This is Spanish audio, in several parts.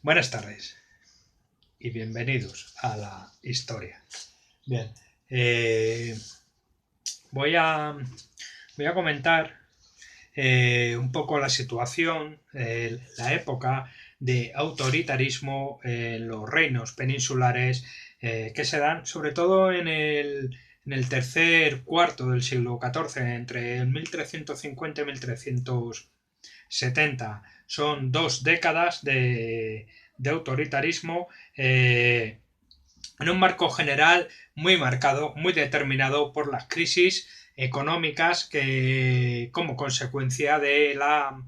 Buenas tardes y bienvenidos a la historia. Bien, eh, voy, a, voy a comentar un poco la situación, la época de autoritarismo en los reinos peninsulares que se dan sobre todo en el tercer cuarto del siglo XIV, entre el 1350 y 1370. Son 2 décadas de autoritarismo en un marco general muy marcado, muy determinado por las crisis económicas que como consecuencia de la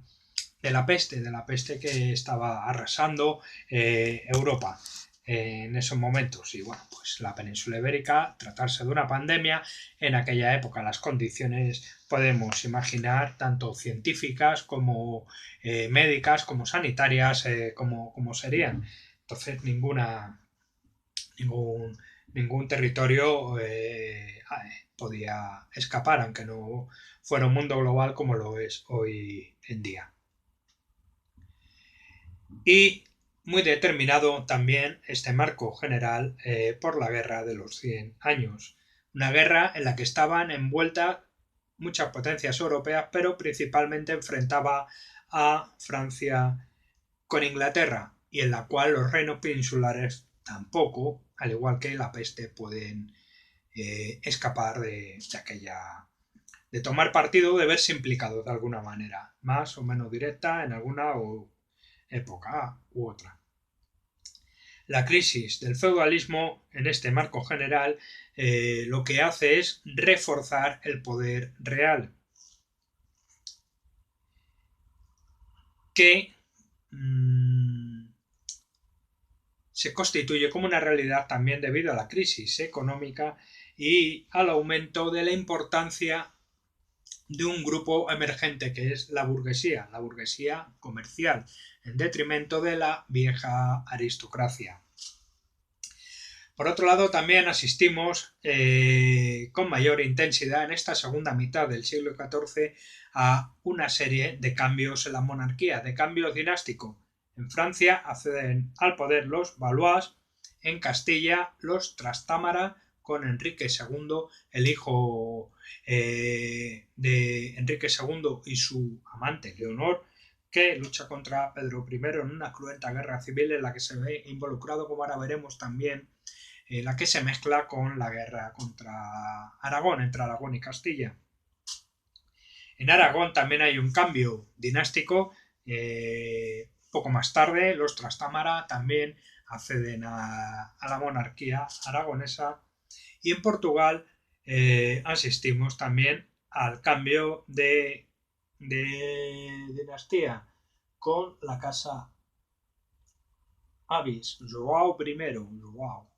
peste que estaba arrasando Europa en esos momentos. Y bueno, pues la península ibérica, tratarse de una pandemia, en aquella época las condiciones podemos imaginar tanto científicas como médicas, como sanitarias, como serían. Entonces ningún, ningún territorio podía escapar, aunque no fuera un mundo global como lo es hoy en día. Y muy determinado también este marco general por la Guerra de los 100 años. Una guerra en la que estaban envueltas muchas potencias europeas, pero principalmente enfrentaba a Francia con Inglaterra, y en la cual los reinos peninsulares tampoco, al igual que la peste, pueden escapar de aquella, de tomar partido, de verse implicados de alguna manera, más o menos directa en alguna época u otra. La crisis del feudalismo en este marco general lo que hace es reforzar el poder real, que se constituye como una realidad también debido a la crisis económica y al aumento de la importancia de un grupo emergente que es la burguesía comercial, en detrimento de la vieja aristocracia. Por otro lado, también asistimos con mayor intensidad en esta segunda mitad del siglo XIV a una serie de cambios en la monarquía, de cambios dinásticos. En Francia acceden al poder los Valois, en Castilla los Trastámara, con Enrique II, el hijo de Enrique II y su amante Leonor, que lucha contra Pedro I en una cruenta guerra civil en la que se ve involucrado, como ahora veremos también, la que se mezcla con la guerra contra Aragón, entre Aragón y Castilla. En Aragón también hay un cambio dinástico. Poco más tarde, los Trastámara también acceden a la monarquía aragonesa. Y en Portugal asistimos también al cambio de dinastía con la casa Avis, João I, João,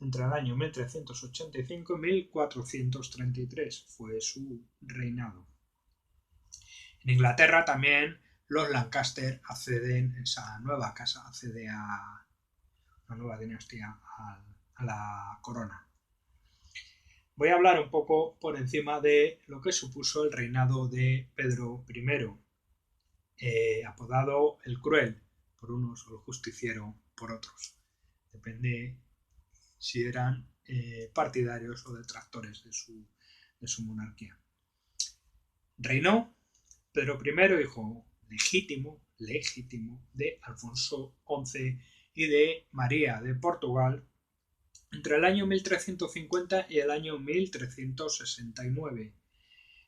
entre el año 1385 y 1433 fue su reinado. En Inglaterra también los Lancaster acceden, esa nueva casa accede a una nueva dinastía, a la corona. Voy a hablar un poco por encima de lo que supuso el reinado de Pedro I, apodado el Cruel por unos o el Justiciero por otros. Depende si eran partidarios o detractores de su monarquía. Reinó Pedro I, hijo legítimo de Alfonso XI y de María de Portugal, entre el año 1350 y el año 1369.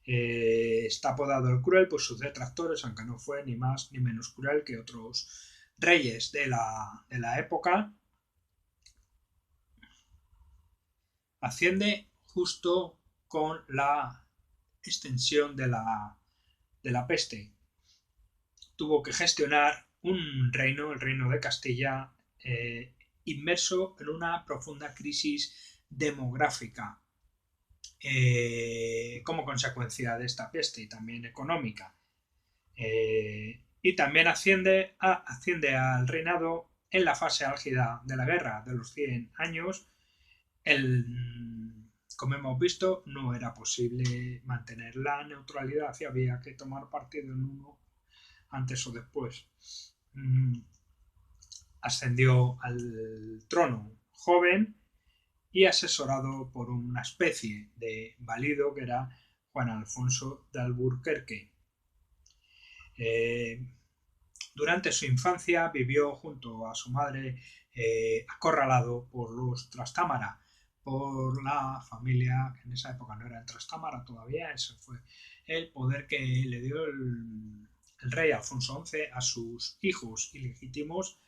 Está apodado el Cruel por sus detractores, aunque no fue ni más ni menos cruel que otros reyes de la época. Asciende justo con la extensión de la peste. Tuvo que gestionar un reino, el reino de Castilla, inmerso en una profunda crisis demográfica como consecuencia de esta peste, y también económica. Y también asciende al reinado en la fase álgida de la guerra de los 100 años. Como hemos visto, no era posible mantener la neutralidad y había que tomar partido en uno antes o después. ascendió al trono joven y asesorado por una especie de valido que era Juan Alfonso de Alburquerque. Durante su infancia vivió junto a su madre acorralado por los Trastámara, por la familia que en esa época no era Trastámara todavía. Ese fue el poder que le dio el rey Alfonso XI a sus hijos ilegítimos,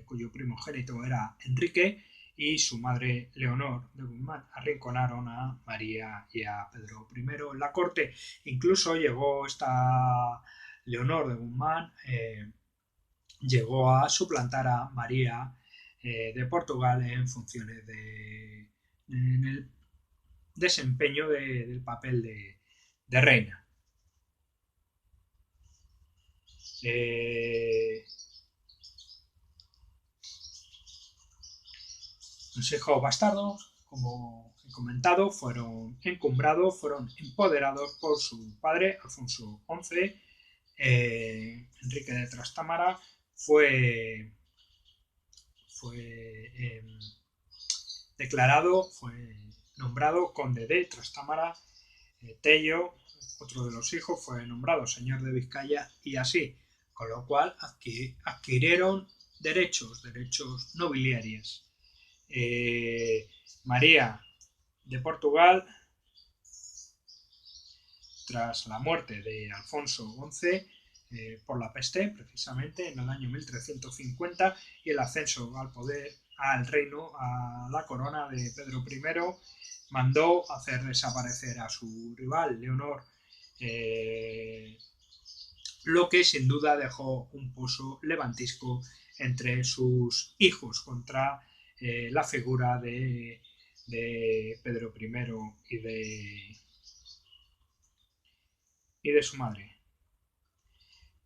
cuyo primogénito era Enrique, y su madre Leonor de Guzmán. Arrinconaron a María y a Pedro I en la corte. Incluso llegó esta Leonor de Guzmán, llegó a suplantar a María de Portugal en funciones en el desempeño del papel de reina. Los hijos bastardos, como he comentado, fueron encumbrados, fueron empoderados por su padre, Alfonso XI. Enrique de Trastámara fue declarado, fue nombrado conde de Trastámara. Tello, otro de los hijos, fue nombrado señor de Vizcaya y así, con lo cual adquirieron derechos nobiliarios. María de Portugal, tras la muerte de Alfonso XI por la peste, precisamente en el año 1350, y el ascenso al poder, al reino, a la corona de Pedro I, mandó hacer desaparecer a su rival Leonor, lo que sin duda dejó un pozo levantisco entre sus hijos contra la figura de Pedro I y de su madre.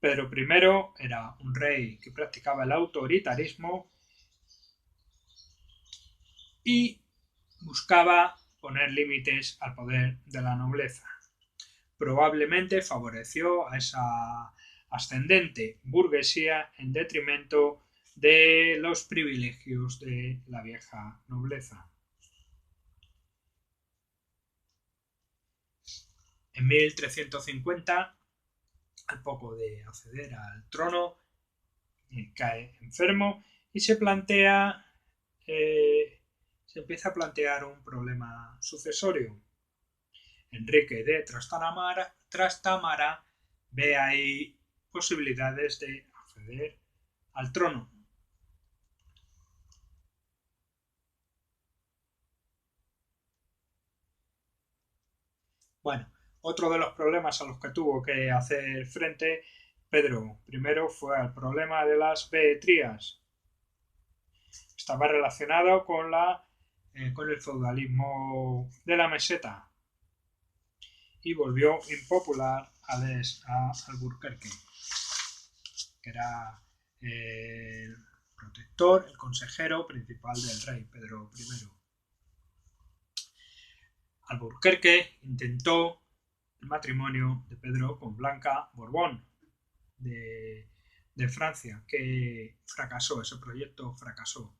Pedro I era un rey que practicaba el autoritarismo y buscaba poner límites al poder de la nobleza. Probablemente favoreció a esa ascendente burguesía en detrimento de los privilegios de la vieja nobleza. En 1350, al poco de acceder al trono, cae enfermo y se empieza a plantear un problema sucesorio. Enrique de Trastámara ve ahí posibilidades de acceder al trono. Bueno, otro de los problemas a los que tuvo que hacer frente Pedro I fue el problema de las beetrías. Estaba relacionado con el feudalismo de la meseta y volvió impopular a Alburquerque, que era el protector, el consejero principal del rey Pedro I. Alburquerque intentó el matrimonio de Pedro con Blanca Borbón de Francia, que fracasó, ese proyecto fracasó.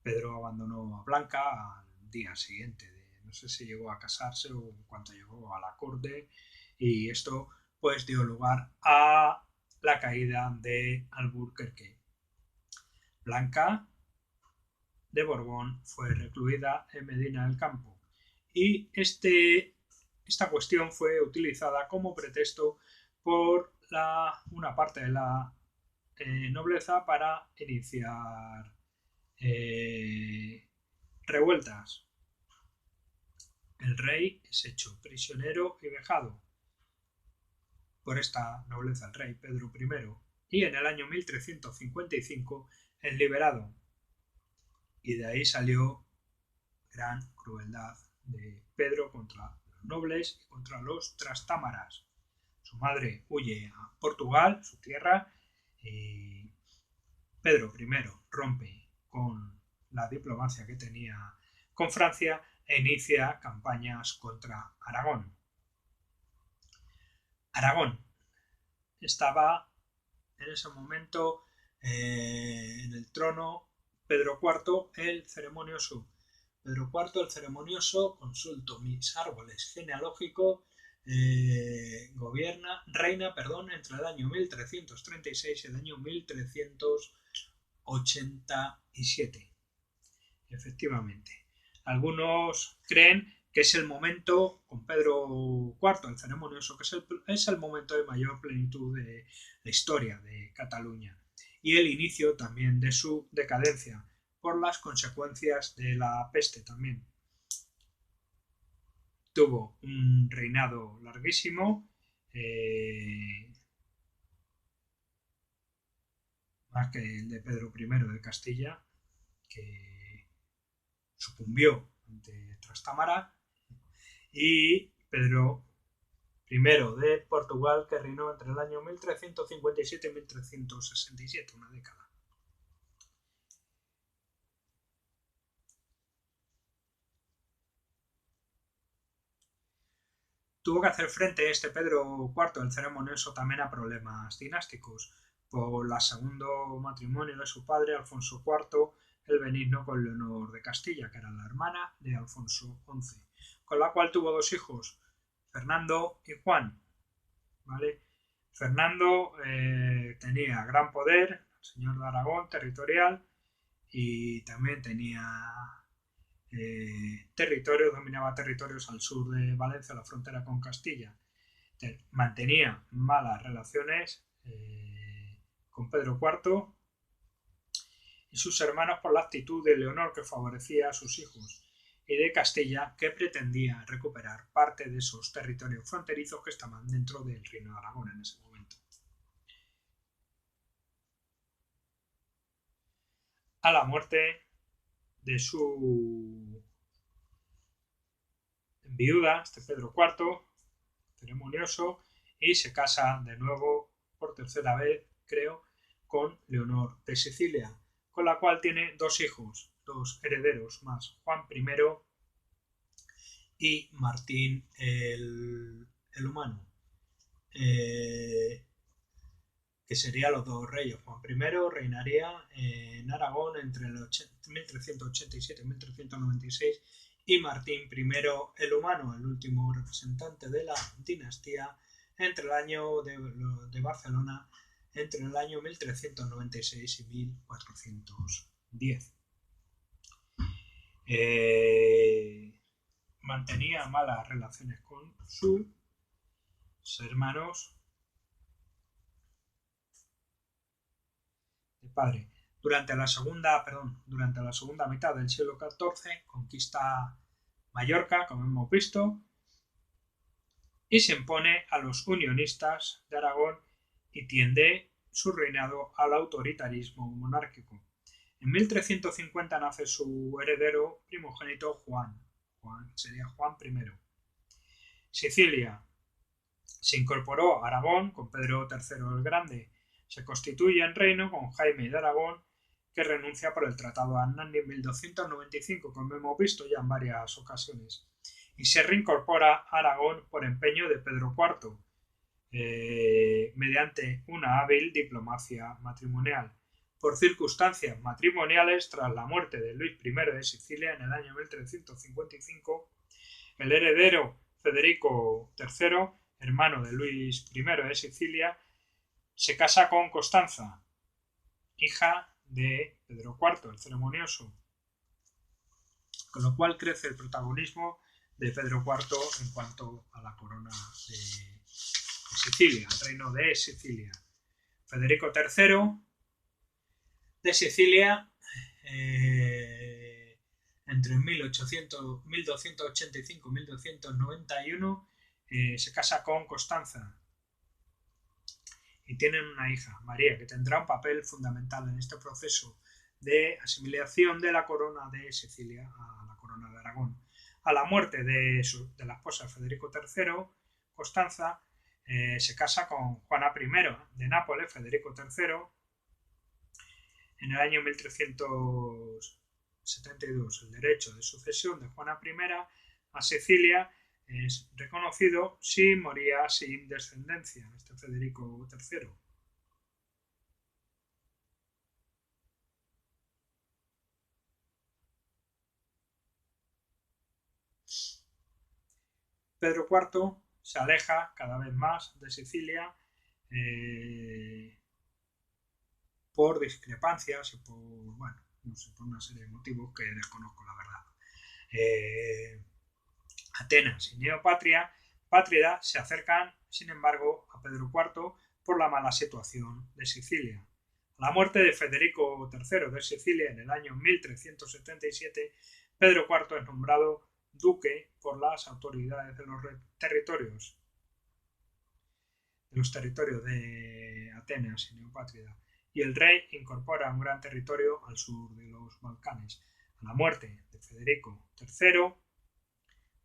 Pedro abandonó a Blanca al día siguiente, no sé si llegó a casarse o en cuanto llegó a la corte, y esto pues dio lugar a la caída de Alburquerque. Blanca de Borbón fue recluida en Medina del Campo y esta cuestión fue utilizada como pretexto por una parte de la nobleza para iniciar revueltas. El rey es hecho prisionero y vejado por esta nobleza, el rey Pedro I, y en el año 1355 es liberado. Y de ahí salió gran crueldad de Pedro contra los nobles y contra los trastámaras. Su madre huye a Portugal, su tierra, y Pedro I rompe con la diplomacia que tenía con Francia e inicia campañas contra Aragón. Aragón estaba en ese momento En el trono, Pedro IV el Ceremonioso. Pedro IV el Ceremonioso, consulto mis árboles genealógicos, reina entre el año 1336 y el año 1387. Efectivamente. Algunos creen que es el momento, con Pedro IV el Ceremonioso, que es el momento de mayor plenitud de la historia de Cataluña y el inicio también de su decadencia por las consecuencias de la peste también. Tuvo un reinado larguísimo, más que el de Pedro I de Castilla, que sucumbió ante Trastámara, y Pedro I de Portugal, que reinó entre el año 1357 y 1367, una década. Tuvo que hacer frente este Pedro IV el Ceremonioso también a problemas dinásticos por el segundo matrimonio de su padre, Alfonso IV el Benigno, con Leonor de Castilla, que era la hermana de Alfonso XI, con la cual tuvo dos hijos, Fernando y Juan. ¿Vale? Fernando tenía gran poder, señor de Aragón, territorial, y también tenía dominaba territorios al sur de Valencia, la frontera con Castilla. Mantenía malas relaciones con Pedro IV y sus hermanos por la actitud de Leonor, que favorecía a sus hijos, y de Castilla, que pretendía recuperar parte de esos territorios fronterizos que estaban dentro del Reino de Aragón en ese momento. A la muerte de su viuda, este Pedro IV, ceremonioso, y se casa de nuevo por tercera vez, creo, con Leonor de Sicilia, con la cual tiene dos hijos, dos herederos más, Juan I y Martín el Humano, que serían los dos reyes. Juan I reinaría en Aragón entre el 1387 y 1396 y Martín I el Humano, el último representante de la dinastía, entre el año de Barcelona, entre el año 1396 y 1410. Mantenía malas relaciones con sus hermanos de padre. Durante la segunda mitad del siglo XIV conquista Mallorca, como hemos visto, y se impone a los unionistas de Aragón y tiende su reinado al autoritarismo monárquico. En 1350 nace su heredero primogénito Juan. Sería Juan I. Sicilia se incorporó a Aragón con Pedro III el Grande. Se constituye en reino con Jaime de Aragón, que renuncia por el Tratado de Hernani en 1295, como hemos visto ya en varias ocasiones, y se reincorpora a Aragón por empeño de Pedro IV, mediante una hábil diplomacia matrimonial. Por circunstancias matrimoniales, tras la muerte de Luis I de Sicilia en el año 1355, el heredero Federico III, hermano de Luis I de Sicilia, se casa con Constanza, hija de Pedro IV el Ceremonioso, con lo cual crece el protagonismo de Pedro IV en cuanto a la corona de Sicilia, el reino de Sicilia. Federico III de Sicilia, entre 1285 y 1291, se casa con Constanza y tienen una hija, María, que tendrá un papel fundamental en este proceso de asimilación de la corona de Sicilia a la corona de Aragón. A la muerte de la esposa de Federico III, Constanza se casa con Juana I de Nápoles, Federico III, en el año 1372. El derecho de sucesión de Juana I a Sicilia es reconocido si moría sin descendencia, este Federico III. Pedro IV se aleja cada vez más de Sicilia por discrepancias y por, bueno, no sé, por una serie de motivos que desconozco, la verdad. Atenas y Pátrida se acercan, sin embargo, a Pedro IV por la mala situación de Sicilia. A la muerte de Federico III de Sicilia en el año 1377, Pedro IV es nombrado duque por las autoridades de los territorios de Atenas y Neopátrida, y el rey incorpora un gran territorio al sur de los Balcanes. A la muerte de Federico III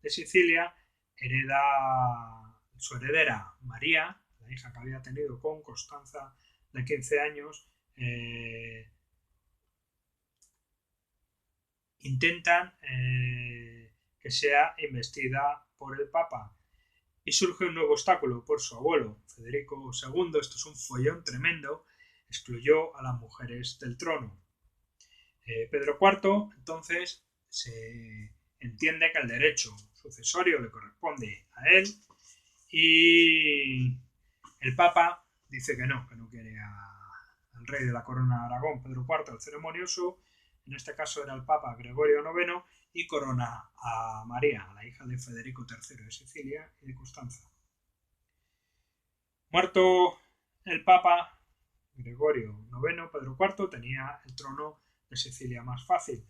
de Sicilia, hereda su heredera María, la hija que había tenido con Constanza de 15 años, intentan que sea investida por el Papa. Y surge un nuevo obstáculo por su abuelo, Federico II. Esto es un follón tremendo. Excluyó a las mujeres del trono. Pedro IV, entonces, se entiende que el derecho sucesorio le corresponde a él y el Papa dice que no quiere al rey de la corona de Aragón, Pedro IV, el ceremonioso. En este caso era el Papa Gregorio IX, y corona a María, la hija de Federico III de Sicilia y de Constanza. Muerto el Papa Gregorio IX, Pedro IV tenía el trono de Sicilia más fácil,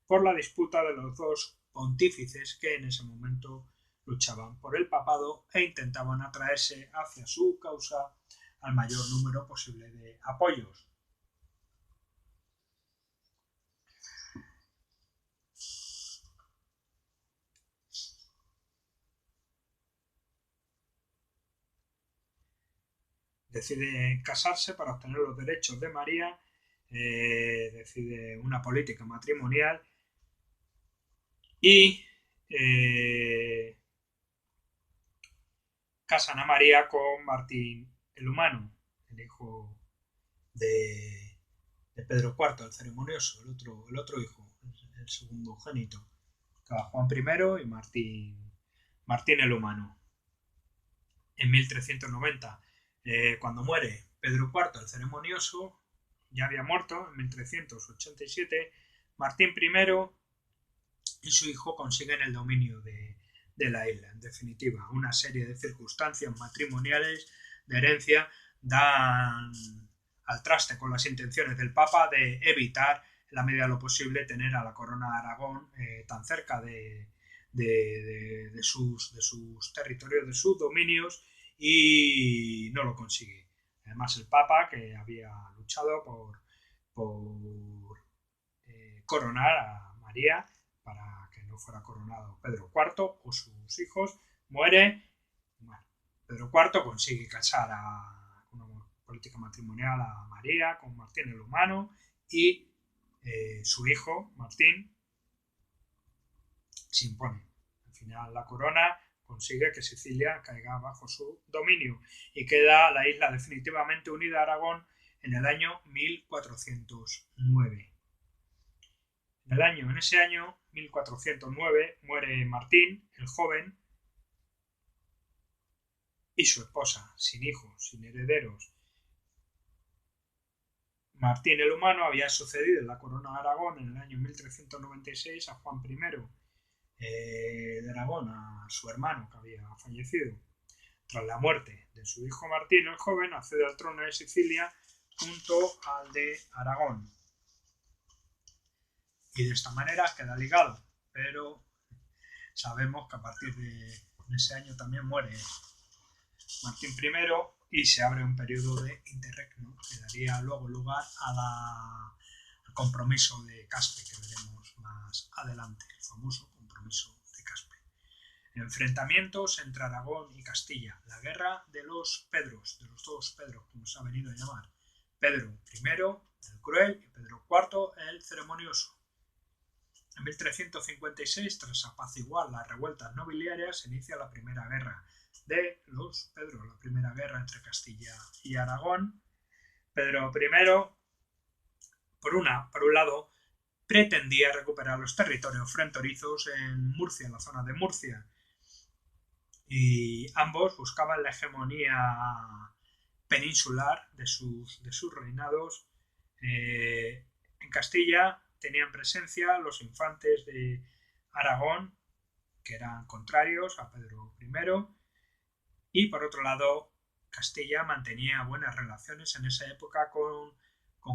por la disputa de los dos pontífices que en ese momento luchaban por el papado e intentaban atraerse hacia su causa al mayor número posible de apoyos. Decide casarse para obtener los derechos de María, decide una política matrimonial y casan a María con Martín el Humano, el hijo de Pedro IV, el ceremonioso, el otro hijo, el segundo génito, Juan I y Martín el Humano. En 1390, cuando muere Pedro IV el ceremonioso, ya había muerto en 1387, Martín I y su hijo consiguen el dominio de la isla. En definitiva, una serie de circunstancias matrimoniales de herencia dan al traste con las intenciones del Papa de evitar, en la medida de lo posible, tener a la corona de Aragón tan cerca de sus territorios, de sus dominios, y no lo consigue. Además, el Papa, que había luchado por coronar a María para que no fuera coronado Pedro IV o sus hijos, muere. Bueno, Pedro IV consigue casar con una política matrimonial a María con Martín el Humano, y su hijo Martín se impone. Al final, la corona consigue que Sicilia caiga bajo su dominio y queda la isla definitivamente unida a Aragón en el año 1409. En ese año 1409 muere Martín el joven y su esposa, sin hijos, sin herederos. Martín el Humano había sucedido en la corona de Aragón en el año 1396 a Juan I de Aragón, a su hermano que había fallecido. Tras la muerte de su hijo Martín el joven, accede al trono de Sicilia junto al de Aragón. Y de esta manera queda ligado, pero sabemos que a partir de ese año también muere Martín I y se abre un periodo de interregno que daría luego lugar al compromiso de Caspe, que veremos más adelante, el famoso compromiso de Caspe. Enfrentamientos entre Aragón y Castilla, la guerra de los Pedros, de los dos Pedros, como se ha venido a llamar, Pedro I, el cruel, y Pedro IV, el ceremonioso. En 1356, tras apaciguar las revueltas nobiliarias, se inicia la primera guerra de los Pedros, la primera guerra entre Castilla y Aragón. Pedro I, por un lado, pretendía recuperar los territorios fronterizos en Murcia, en la zona de Murcia, y ambos buscaban la hegemonía peninsular de sus reinados. En Castilla tenían presencia los infantes de Aragón, que eran contrarios a Pedro I, y por otro lado Castilla mantenía buenas relaciones en esa época con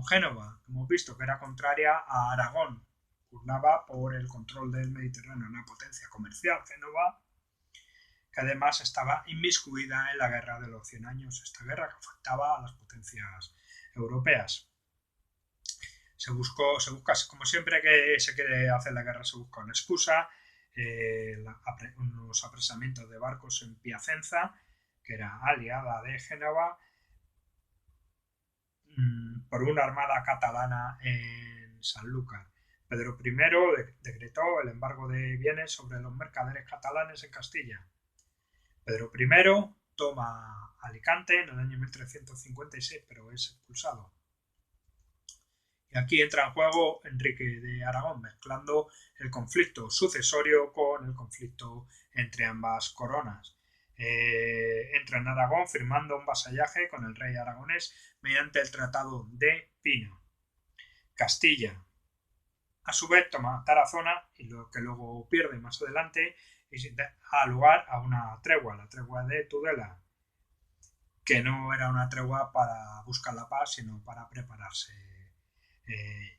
Génova, como hemos visto, que era contraria a Aragón, pugnaba por el control del Mediterráneo, una potencia comercial, Génova, que además estaba inmiscuida en la guerra de los 100 años, esta guerra que afectaba a las potencias europeas. Se busca, como siempre que se quiere hacer la guerra, se busca una excusa, unos apresamientos de barcos en Piacenza, que era aliada de Génova, por una armada catalana en Sanlúcar. Pedro I decretó el embargo de bienes sobre los mercaderes catalanes en Castilla. Pedro I toma Alicante en el año 1356, pero es expulsado. Y aquí entra en juego Enrique de Aragón, mezclando el conflicto sucesorio con el conflicto entre ambas coronas. Entra en Aragón firmando un vasallaje con el rey aragonés mediante el Tratado de Pino. Castilla, a su vez, toma Tarazona, y lo que luego pierde más adelante, y da lugar a una tregua, la tregua de Tudela, que no era una tregua para buscar la paz, sino para prepararse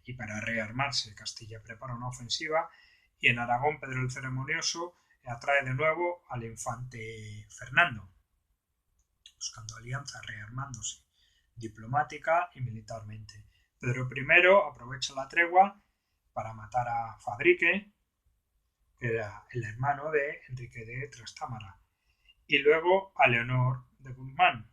y para rearmarse. Castilla prepara una ofensiva y en Aragón Pedro el Ceremonioso atrae de nuevo al infante Fernando, buscando alianza, rearmándose diplomática y militarmente. Pedro I aprovecha la tregua para matar a Fadrique, que era el hermano de Enrique de Trastámara, y luego a Leonor de Guzmán.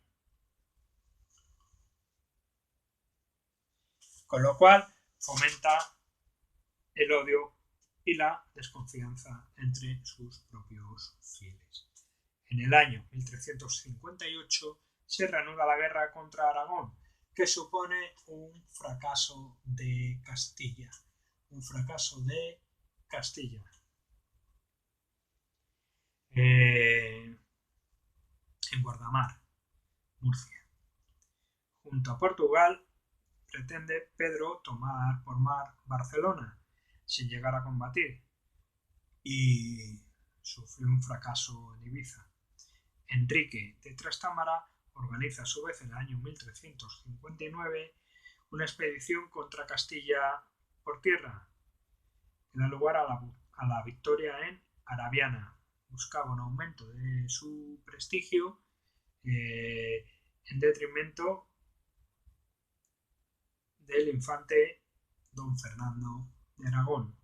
Con lo cual fomenta el odio y la desconfianza entre sus propios fieles. En el año 1358 se reanuda la guerra contra Aragón, que supone un fracaso de Castilla. Un fracaso de Castilla. En Guardamar, Murcia. Junto a Portugal, pretende Pedro tomar por mar Barcelona, sin llegar a combatir, y sufrió un fracaso en Ibiza. Enrique de Trastámara organiza a su vez en el año 1359 una expedición contra Castilla por tierra, que da lugar a la victoria en Arabiana. Buscaba un aumento de su prestigio en detrimento del infante don Fernando de Aragón.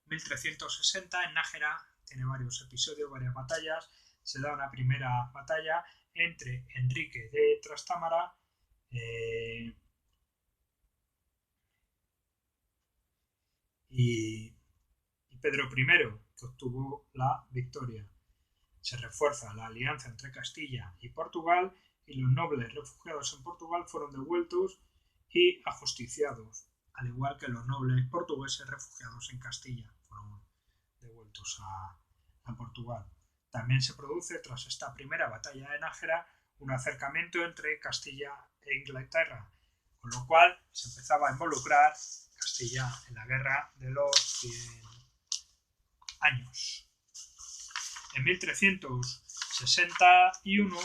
1360 en Nájera tiene varios episodios, varias batallas. Se da una primera batalla entre Enrique de Trastámara y Pedro I, que obtuvo la victoria. Se refuerza la alianza entre Castilla y Portugal y los nobles refugiados en Portugal fueron devueltos y ajusticiados, al igual que los nobles portugueses refugiados en Castilla fueron devueltos a Portugal. También se produce, tras esta primera batalla de Nájera, un acercamiento entre Castilla e Inglaterra, con lo cual se empezaba a involucrar Castilla en la guerra de los 100 años. En 1361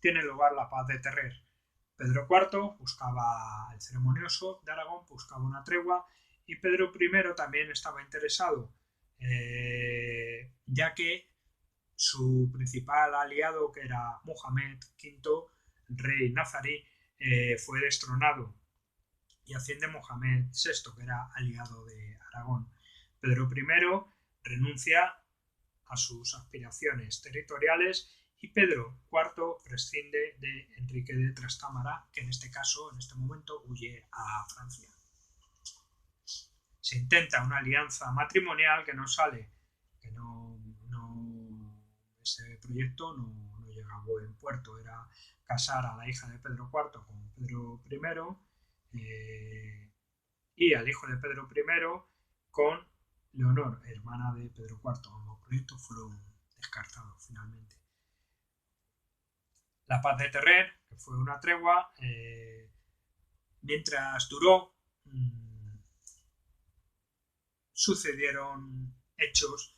tiene lugar la paz de Terrer. Pedro IV buscaba, el ceremonioso de Aragón buscaba una tregua, y Pedro I también estaba interesado, ya que su principal aliado, que era Muhammad V, rey nazarí, fue destronado y asciende Mohamed VI, que era aliado de Aragón. Pedro I renuncia a sus aspiraciones territoriales y Pedro IV prescinde de Enrique de Trastámara, que en este caso, en este momento, huye a Francia. Se intenta una alianza matrimonial que no sale, que ese proyecto no llega a buen puerto. Era casar a la hija de Pedro IV con Pedro I y al hijo de Pedro I con Leonor, hermana de Pedro IV. Ambos proyectos fueron descartados finalmente. La paz de Terrer, que fue una tregua, mientras duró, sucedieron hechos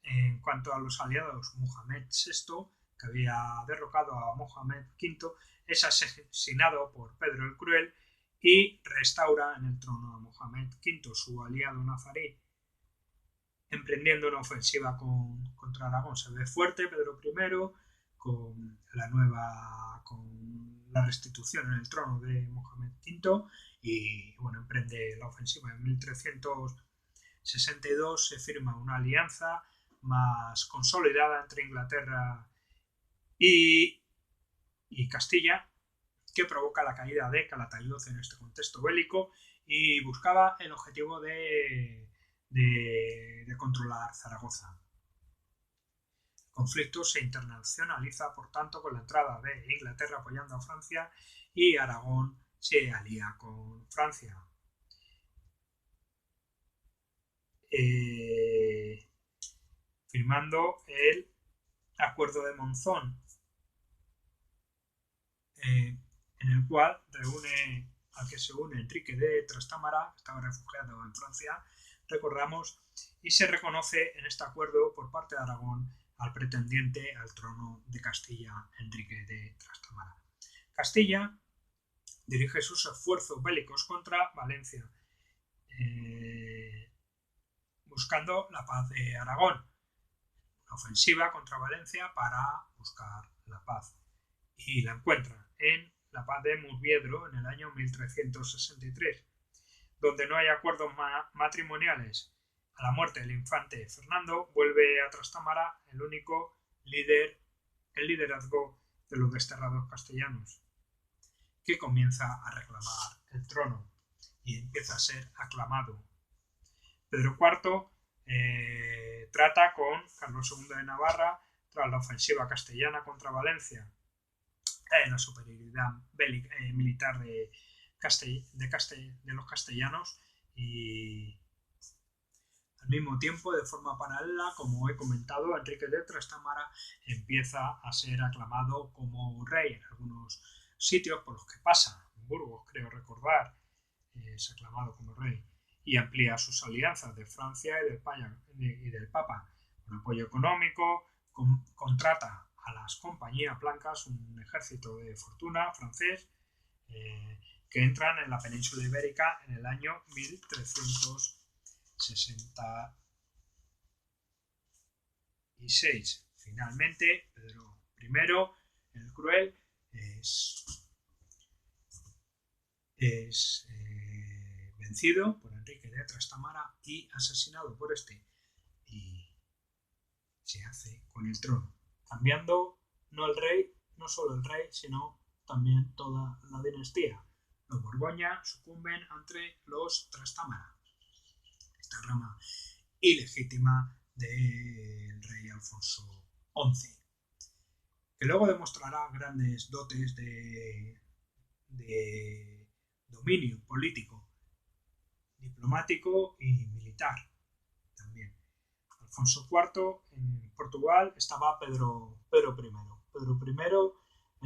en cuanto a los aliados. Mohamed VI, que había derrocado a Mohamed V, es asesinado por Pedro el Cruel y restaura en el trono a Mohamed V, su aliado nazarí, emprendiendo una ofensiva contra Aragón. Se ve fuerte Pedro I con la restitución en el trono de Mohamed V y bueno, emprende la ofensiva. En 1362 se firma una alianza más consolidada entre Inglaterra y Castilla, que provoca la caída de Calatayud en este contexto bélico y buscaba el objetivo de controlar Zaragoza. El conflicto se internacionaliza, por tanto, con la entrada de Inglaterra apoyando a Francia y Aragón se alía con Francia. Firmando el Acuerdo de Monzón, en el cual al que se une Enrique de Trastámara, que estaba refugiado en Francia, recordamos, y se reconoce en este acuerdo por parte de Aragón al pretendiente al trono de Castilla, Enrique de Trastámara. Castilla dirige sus esfuerzos bélicos contra Valencia, buscando la paz de Aragón, una ofensiva contra Valencia para buscar la paz, y la encuentra en la paz de Murviedro en el año 1363, donde no hay acuerdos matrimoniales. A la muerte del infante Fernando vuelve a Trastámara el liderazgo de los desterrados castellanos, que comienza a reclamar el trono y empieza a ser aclamado. Pedro IV trata con Carlos II de Navarra tras la ofensiva castellana contra Valencia, la superioridad militar de los castellanos, y al mismo tiempo, de forma paralela, como he comentado, Enrique de Trastámara empieza a ser aclamado como rey en algunos sitios por los que pasa. En Burgos, creo recordar, es aclamado como rey y amplía sus alianzas de Francia y del Papa con apoyo económico. Contrata a las compañías blancas, un ejército de fortuna francés, que entran en la península ibérica en el año 1366. Finalmente, Pedro I el Cruel es vencido por Enrique de Trastámara y asesinado por este, y se hace con el trono, cambiando no solo el rey, sino también toda la dinastía. Los Borgoña sucumben ante los Trastámara, esta rama ilegítima del rey Alfonso XI, que luego demostrará grandes dotes de dominio político, diplomático y militar también. Alfonso IV en Portugal estaba Pedro I. Pedro I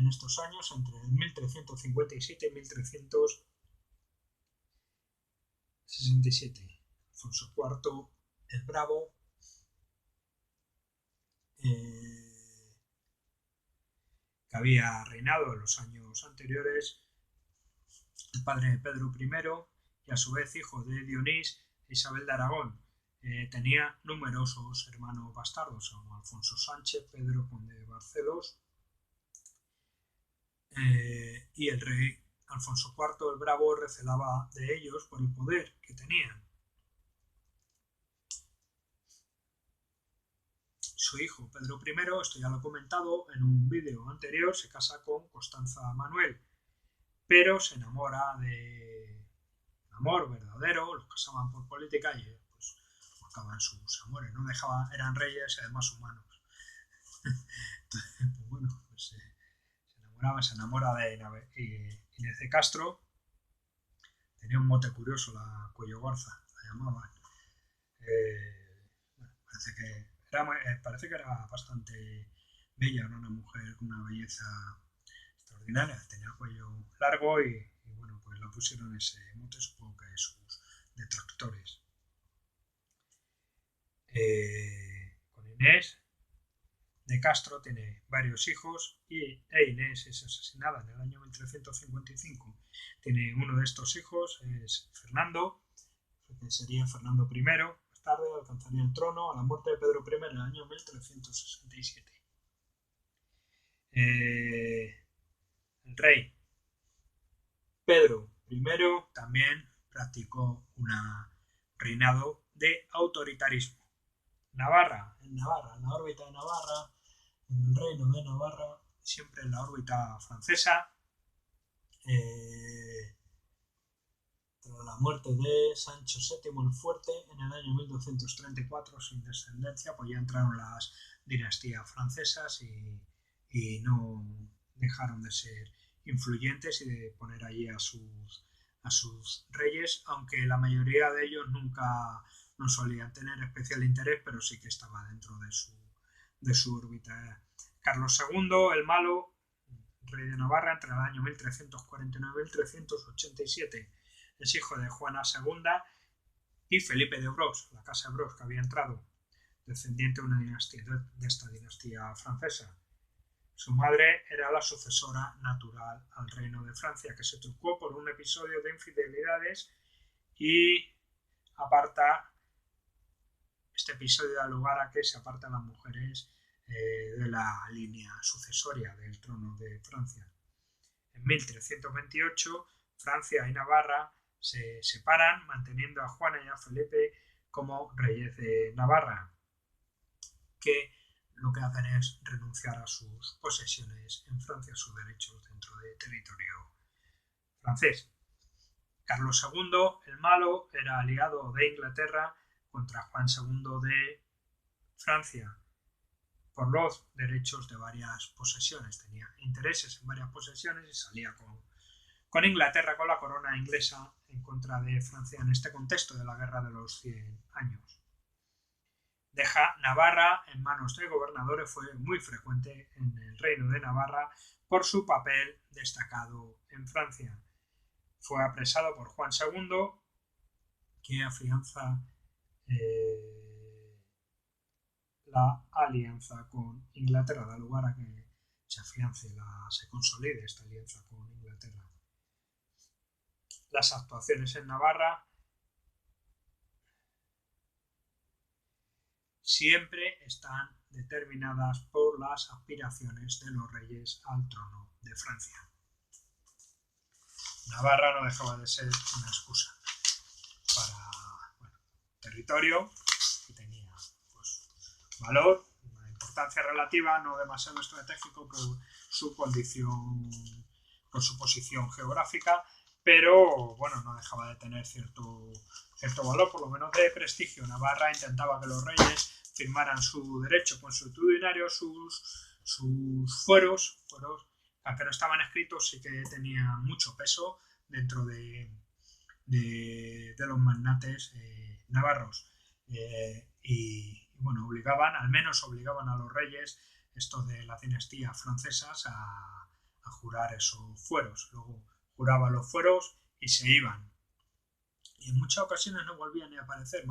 en estos años, entre 1357 y 1367. Alfonso IV el Bravo, que había reinado en los años anteriores, el padre de Pedro I, y a su vez hijo de Dionís e Isabel de Aragón. Tenía numerosos hermanos bastardos, como Alfonso Sánchez, Pedro Conde de Barcelos, y el rey Alfonso IV el Bravo recelaba de ellos por el poder que tenían. Su hijo Pedro I, esto ya lo he comentado en un vídeo anterior, se casa con Constanza Manuel, pero se enamora de un amor verdadero, los casaban por política y pues buscaban sus amores, no dejaban, eran reyes y además humanos. Entonces, pues bueno, pues se enamora de Inés de Castro, tenía un mote curioso, la Cuello Garza, la llamaban. Bueno, parece que era bastante bella, ¿no? Una mujer con una belleza extraordinaria. Tenía el cuello largo y bueno, pues le pusieron ese mote, supongo que sus detractores. Con Inés de Castro tiene varios hijos e Inés es asesinada en el año 1355. Tiene uno de estos hijos, es Fernando, que sería Fernando I. Más tarde alcanzaría el trono a la muerte de Pedro I en el año 1367. El rey Pedro I también practicó un reinado de autoritarismo. En la órbita de Navarra, en el reino de Navarra, siempre en la órbita francesa, tras la muerte de Sancho VII el Fuerte en el año 1234, sin descendencia, pues ya entraron las dinastías francesas y no dejaron de ser influyentes y de poner allí a sus reyes, aunque la mayoría de ellos nunca no solían tener especial interés, pero sí que estaba dentro de su órbita. Carlos II, el Malo, rey de Navarra, entre el año 1349 y 1387. Es hijo de Juana II y Felipe de Bros, la casa de Bros, que había entrado, descendiente de esta dinastía francesa. Su madre era la sucesora natural al reino de Francia, que se truncó por un episodio de infidelidades y este episodio da lugar a que se apartan las mujeres de la línea sucesoria del trono de Francia. En 1328, Francia y Navarra se separan, manteniendo a Juana y a Felipe como reyes de Navarra, que lo que hacen es renunciar a sus posesiones en Francia, a sus derechos dentro del territorio francés. Carlos II, el Malo, era aliado de Inglaterra contra Juan II de Francia por los derechos de varias posesiones. Tenía intereses en varias posesiones y salía con Inglaterra, con la corona inglesa, en contra de Francia en este contexto de la Guerra de los 100 años. Deja Navarra en manos de gobernadores, fue muy frecuente en el reino de Navarra por su papel destacado en Francia. Fue apresado por Juan II, que afianza la alianza con Inglaterra, da lugar a que se consolide esta alianza con Inglaterra. Las actuaciones en Navarra siempre están determinadas por las aspiraciones de los reyes al trono de Francia. Navarra no dejaba de ser una excusa para territorio que tenía pues, valor, una importancia relativa, no demasiado estratégico por su condición, por su posición geográfica, pero bueno, no dejaba de tener cierto valor, por lo menos de prestigio. Navarra intentaba que los reyes firmaran su derecho consuetudinario, sus fueros, aunque no estaban escritos, sí que tenían mucho peso dentro de los magnates navarros. Y bueno, obligaban a los reyes, estos de las dinastías francesas, a jurar esos fueros. Luego juraban los fueros y se iban. Y en muchas ocasiones no volvían ni a aparecer,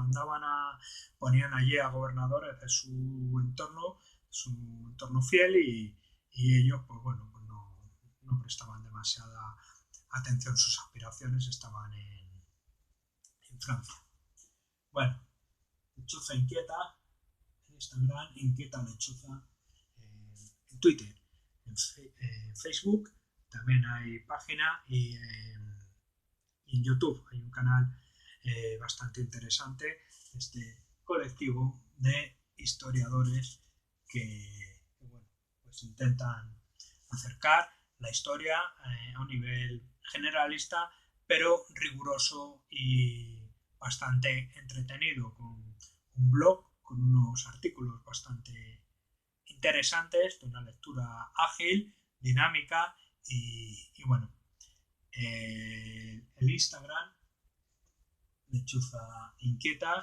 ponían allí a gobernadores de su entorno fiel y ellos pues bueno, pues no prestaban demasiada atención, sus aspiraciones estaban en Francia. Bueno, Lechuza Inquieta en Instagram, Inquieta Lechuza en Twitter, en Facebook también hay página y en YouTube hay un canal bastante interesante, este colectivo de historiadores que bueno, pues intentan acercar la historia a un nivel generalista, pero riguroso y bastante entretenido, con un blog con unos artículos bastante interesantes, de una lectura ágil, dinámica y bueno, el Instagram Lechuza Inquieta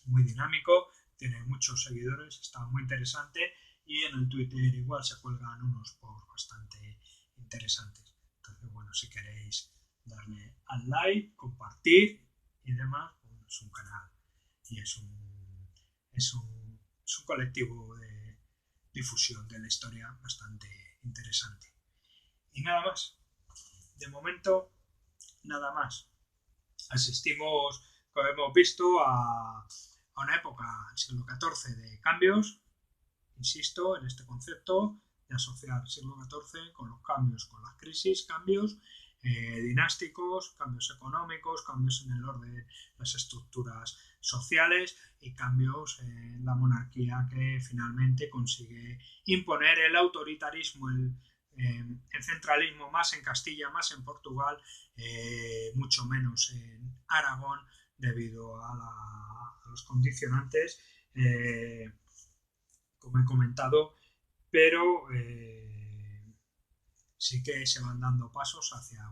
es muy dinámico, tiene muchos seguidores, está muy interesante y en el Twitter igual se cuelgan unos posts bastante interesantes. Entonces, bueno, si queréis darle al like, compartir y demás, bueno, es un canal y es un colectivo de difusión de la historia bastante interesante. Y nada más. De momento, nada más. Asistimos, como hemos visto, a una época, el siglo XIV, de cambios. Insisto en este concepto de asociar el siglo XIV con los cambios, con las crisis, cambios dinásticos, cambios económicos, cambios en el orden, las estructuras sociales y cambios en la monarquía que finalmente consigue imponer el autoritarismo, el centralismo más en Castilla, más en Portugal, mucho menos en Aragón debido a los condicionantes, como he comentado, pero sí que se van dando pasos hacia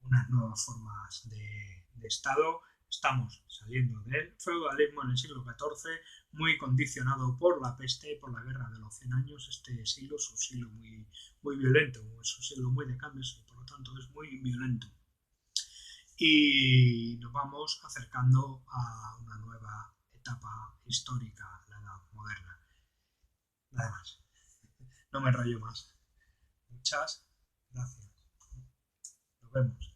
unas nuevas formas de Estado. Estamos saliendo del feudalismo en el siglo XIV, muy condicionado por la peste, por la guerra de los 100 años. Este siglo es un siglo muy violento, es un siglo muy de cambios y por lo tanto es muy violento. Y nos vamos acercando a una nueva etapa histórica, la edad moderna. Nada más, no me enrollo más. Muchas gracias. Nos vemos.